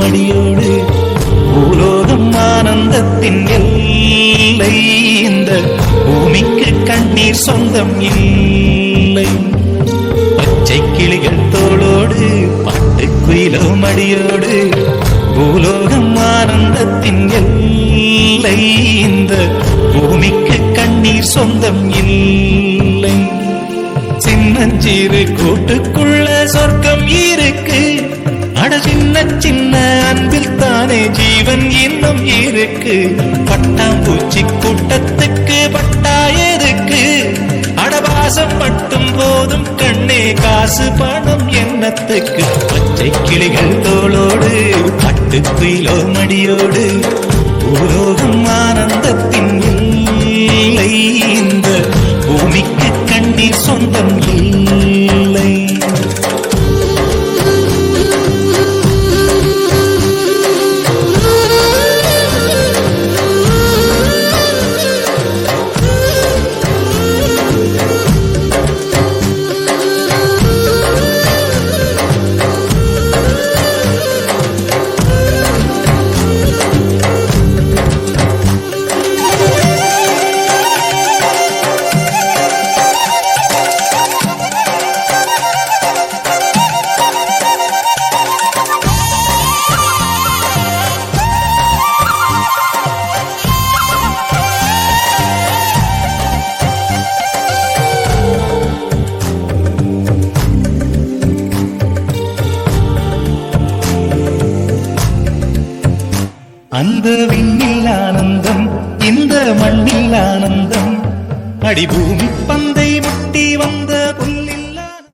மடியோடு பூலோகம் ஆனந்தத்தின் எல்லை இந்த பூமிக்கு கண்ணீர் சொந்தம் இல்லை பச்சை கிளிகள் தோளோடு பாட்டுக்குயிலோ மடியோடு பூலோகம் ஆனந்தத்தின் எல்லை இந்த பூமிக்கு கண்ணீர் சொந்தம் இல்லை சின்னஞ்சீரு கூட்டுக்குள்ள சொர்க்கம் இருக்கு அட சின்ன சின்ன அன்பில் தானே ஜீவன் இன்னும் இருக்கு பட்டாம்பூச்சி கூட்டத்துக்கு பட்டா எதுக்கு அடவாசம் மட்டும் போதும் கண்ணே காசு பணம் எண்ணத்துக்கு பச்சை கிளிகள் தோளோடு பட்டுக்குயிலோ மடியோடு பூலோகம் ஆனந்தத்தின் இல்லை இந்த பூமிக்கு கண்ணீர் சொந்தம் இல்லை அந்த விண்ணில் ஆனந்தம் இந்த மண்ணில் ஆனந்தம் அடிபூமி பந்தை முட்டி வந்த